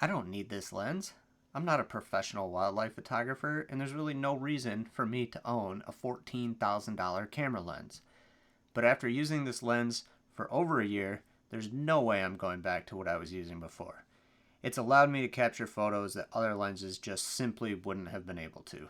I don't need this lens. I'm not a professional wildlife photographer, and there's really no reason for me to own a $14,000 camera lens. But after using this lens for over a year, there's no way I'm going back to what I was using before. It's allowed me to capture photos that other lenses just simply wouldn't have been able to.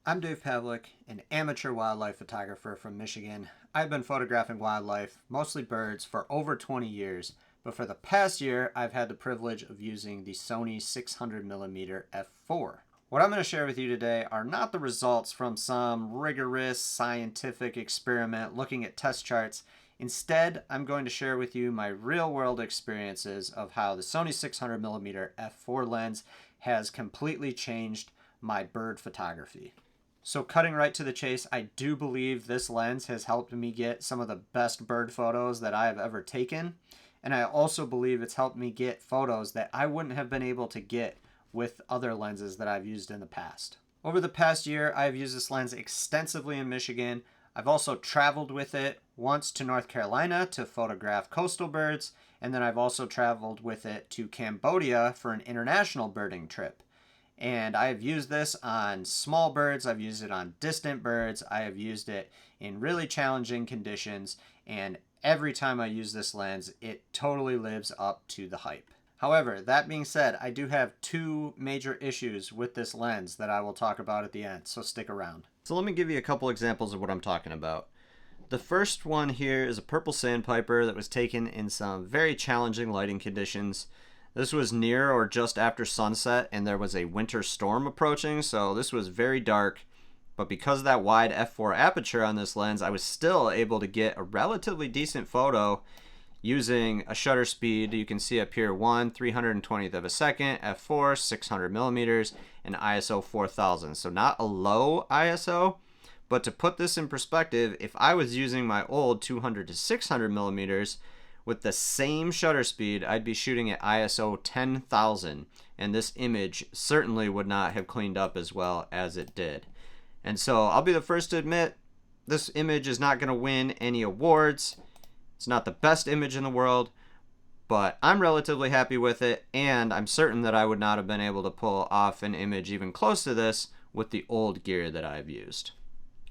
I'm Dave Pavlik, an amateur wildlife photographer from Michigan. I've been photographing wildlife, mostly birds, for over 20 years, but for the past year, I've had the privilege of using the Sony 600mm f4. What I'm going to share with you today are not the results from some rigorous scientific experiment looking at test charts. Instead, I'm going to share with you my real-world experiences of how the Sony 600mm f4 lens has completely changed my bird photography. So cutting right to the chase, I do believe this lens has helped me get some of the best bird photos that I have ever taken. And I also believe it's helped me get photos that I wouldn't have been able to get with other lenses that I've used in the past. Over the past year, I've used this lens extensively in Michigan. I've also traveled with it once to North Carolina to photograph coastal birds, and then I've also traveled with it to Cambodia for an international birding trip. And I have used this on small birds, I've used it on distant birds, I have used it in really challenging conditions, and every time I use this lens, it totally lives up to the hype. However, that being said, I do have two major issues with this lens that I will talk about at the end, so stick around. So let me give you a couple examples of what I'm talking about. The first one here is a purple sandpiper that was taken in some very challenging lighting conditions. This was near or just after sunset, and there was a winter storm approaching, so this was very dark. But because of that wide f4 aperture on this lens, I was still able to get a relatively decent photo using a shutter speed. You can see up here 1/320th of a second, f4, 600 millimeters, and ISO 4000. So not a low ISO, but to put this in perspective, if I was using my old 200 to 600 millimeters, with the same shutter speed, I'd be shooting at ISO 10,000, and this image certainly would not have cleaned up as well as it did. And so I'll be the first to admit, this image is not going to win any awards. It's not the best image in the world, but I'm relatively happy with it, and I'm certain that I would not have been able to pull off an image even close to this with the old gear that I've used.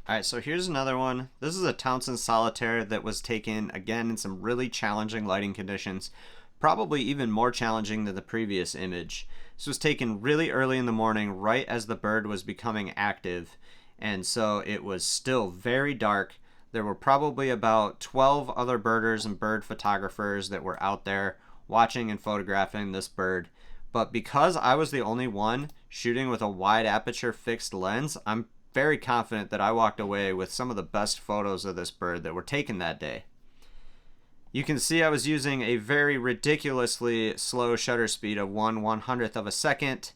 Alright, so here's another one. This is a Townsend solitaire that was taken, again, in some really challenging lighting conditions, probably even more challenging than the previous image. This was taken really early in the morning, right as the bird was becoming active, and so it was still very dark. There were probably about 12 other birders and bird photographers that were out there watching and photographing this bird. But because I was the only one shooting with a wide aperture fixed lens, I'm very confident that I walked away with some of the best photos of this bird that were taken that day. You can see I was using a very ridiculously slow shutter speed of 1/100th of a second,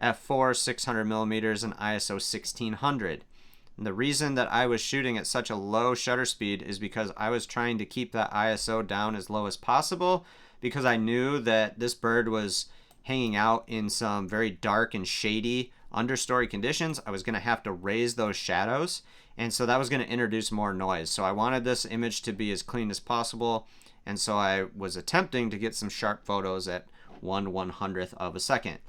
f4, 600 millimeters, and ISO 1600. And the reason that I was shooting at such a low shutter speed is because I was trying to keep that ISO down as low as possible, because I knew that this bird was hanging out in some very dark and shady understory conditions. I was going to have to raise those shadows, and so that was going to introduce more noise. So I wanted this image to be as clean as possible, and so I was attempting to get some sharp photos at 1/100th of a second.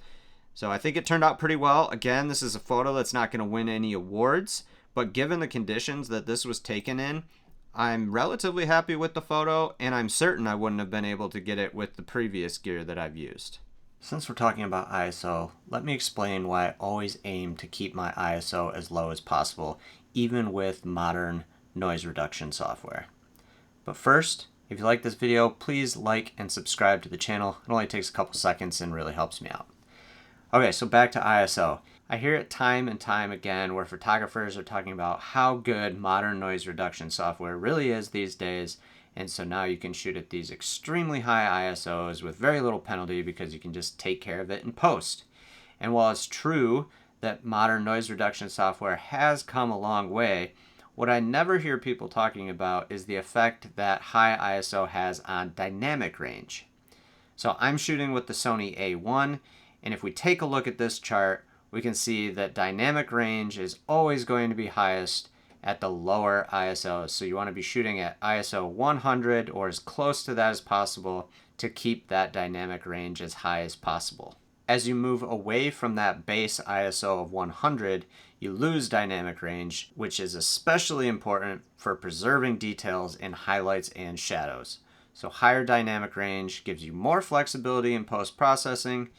So I think it turned out pretty well. Again, this is a photo that's not going to win any awards, but given the conditions that this was taken in, I'm relatively happy with the photo, and I'm certain I wouldn't have been able to get it with the previous gear that I've used. Since we're talking about ISO, let me explain why I always aim to keep my ISO as low as possible, even with modern noise reduction software. But first, if you like this video, please like and subscribe to the channel. It only takes a couple seconds and really helps me out. Okay, so back to ISO. I hear it time and time again where photographers are talking about how good modern noise reduction software really is these days. And so now you can shoot at these extremely high ISOs with very little penalty because you can just take care of it in post. And while it's true that modern noise reduction software has come a long way, what I never hear people talking about is the effect that high ISO has on dynamic range. So I'm shooting with the Sony A1, and if we take a look at this chart, we can see that dynamic range is always going to be highest at the lower ISOs. So you want to be shooting at ISO 100 or as close to that as possible to keep that dynamic range as high as possible. As you move away from that base ISO of 100, you lose dynamic range, which is especially important for preserving details in highlights and shadows. So higher dynamic range gives you more flexibility in post-processing,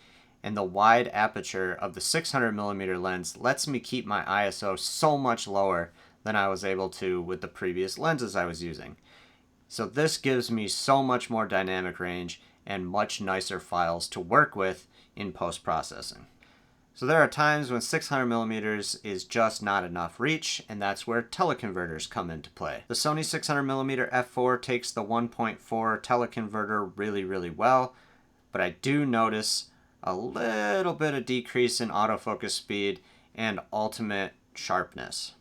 and the wide aperture of the 600mm lens lets me keep my ISO so much lower than I was able to with the previous lenses I was using. So this gives me so much more dynamic range and much nicer files to work with in post-processing. So there are times when 600mm is just not enough reach, and that's where teleconverters come into play. The Sony 600mm f4 takes the 1.4 teleconverter really well, but I do notice a little bit of decrease in autofocus speed and ultimate sharpness.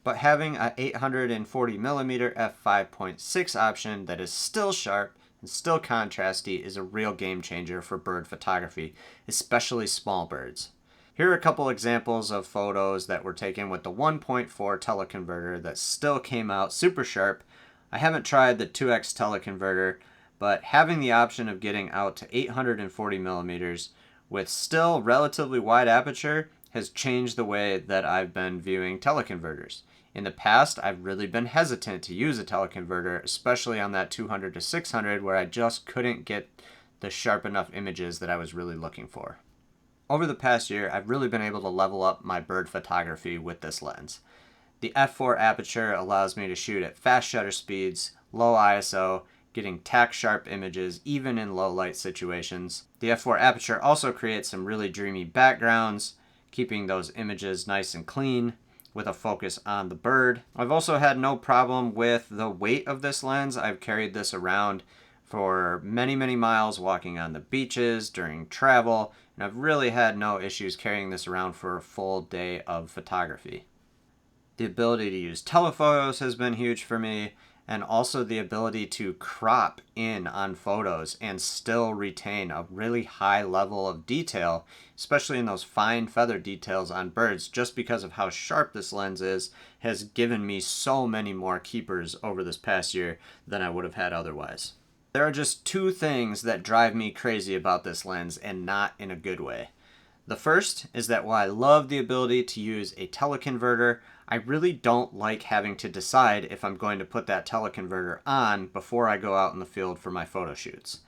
But having a 840mm f5.6 option that is still sharp and still contrasty is a real game changer for bird photography, especially small birds. Here are a couple examples of photos that were taken with the 1.4 teleconverter that still came out super sharp. I haven't tried the 2x teleconverter, but having the option of getting out to 840mm with still relatively wide aperture has changed the way that I've been viewing teleconverters. In the past, I've really been hesitant to use a teleconverter, especially on that 200 to 600 where I just couldn't get the sharp enough images that I was really looking for. Over the past year, I've really been able to level up my bird photography with this lens. The f4 aperture allows me to shoot at fast shutter speeds, low ISO, getting tack sharp images even in low light situations. The f4 aperture also creates some really dreamy backgrounds, keeping those images nice and clean with a focus on the bird. I've also had no problem with the weight of this lens. I've carried this around for many miles walking on the beaches during travel, and I've really had no issues carrying this around for a full day of photography. The ability to use telephotos has been huge for me, and also the ability to crop in on photos and still retain a really high level of detail, especially in those fine feather details on birds, just because of how sharp this lens is, has given me so many more keepers over this past year than I would have had otherwise. There are just two things that drive me crazy about this lens, and not in a good way. The first is that while I love the ability to use a teleconverter, I really don't like having to decide if I'm going to put that teleconverter on before I go out in the field for my photo shoots.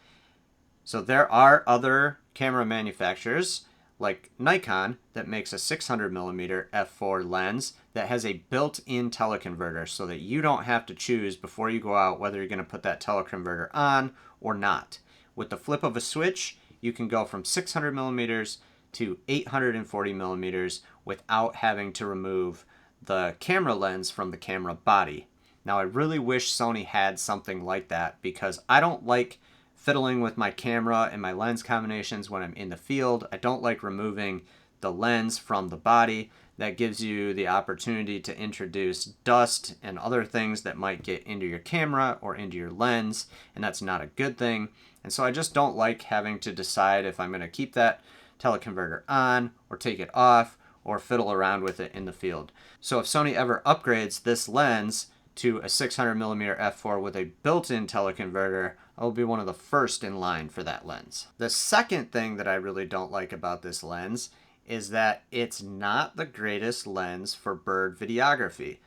So there are other camera manufacturers like Nikon that makes a 600mm f4 lens that has a built-in teleconverter so that you don't have to choose before you go out whether you're going to put that teleconverter on or not. With the flip of a switch, you can go from 600mm to 840mm without having to remove the camera lens from the camera body. Now I really wish Sony had something like that, because I don't like fiddling with my camera and my lens combinations when I'm in the field. I don't like removing the lens from the body. That gives you the opportunity to introduce dust and other things that might get into your camera or into your lens, and that's not a good thing. And so I just don't like having to decide if I'm going to keep that teleconverter on or take it off or fiddle around with it in the field. So if Sony ever upgrades this lens to a 600mm f4 with a built-in teleconverter, I'll be one of the first in line for that lens. The second thing that I really don't like about this lens is that it's not the greatest lens for bird videography.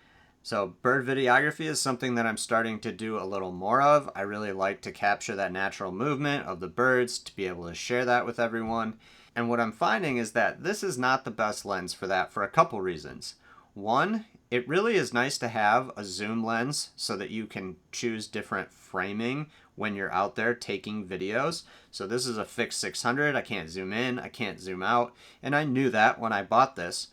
So bird videography is something that I'm starting to do a little more of. I really like to capture that natural movement of the birds, to be able to share that with everyone. And what I'm finding is that this is not the best lens for that for a couple reasons. One, it really is nice to have a zoom lens so that you can choose different framing when you're out there taking videos. So this is a fixed 600. I can't zoom in, I can't zoom out, and I knew that when I bought this.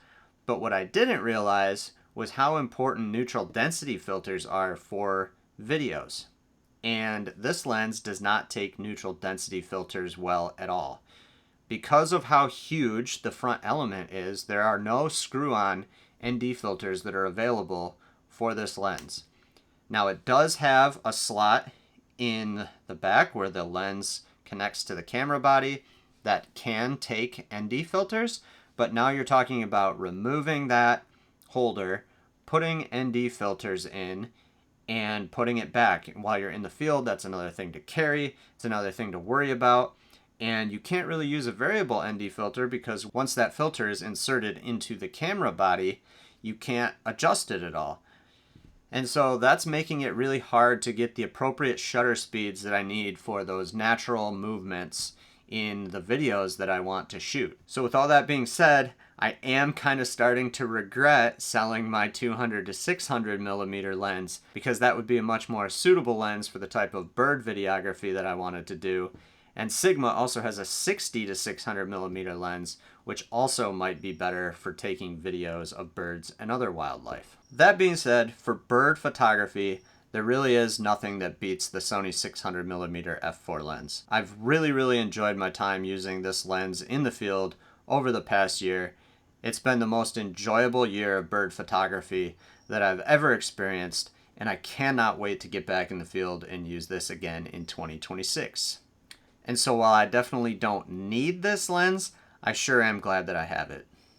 But what I didn't realize was how important neutral density filters are for videos. And this lens does not take neutral density filters well at all. Because of how huge the front element is, there are no screw-on ND filters that are available for this lens. Now it does have a slot in the back where the lens connects to the camera body that can take ND filters, but now you're talking about removing that holder, putting ND filters in, and putting it back. While you're in the field, that's another thing to carry. It's another thing to worry about. And you can't really use a variable ND filter because once that filter is inserted into the camera body, you can't adjust it at all. And so that's making it really hard to get the appropriate shutter speeds that I need for those natural movements in the videos that I want to shoot. So with all that being said, I am kind of starting to regret selling my 200 to 600 millimeter lens because that would be a much more suitable lens for the type of bird videography that I wanted to do. And Sigma also has a 60 to 600 millimeter lens, which also might be better for taking videos of birds and other wildlife. That being said, for bird photography, there really is nothing that beats the Sony 600mm f4 lens. I've really enjoyed my time using this lens in the field over the past year. It's been the most enjoyable year of bird photography that I've ever experienced, and I cannot wait to get back in the field and use this again in 2026. And so while I definitely don't need this lens, I sure am glad that I have it.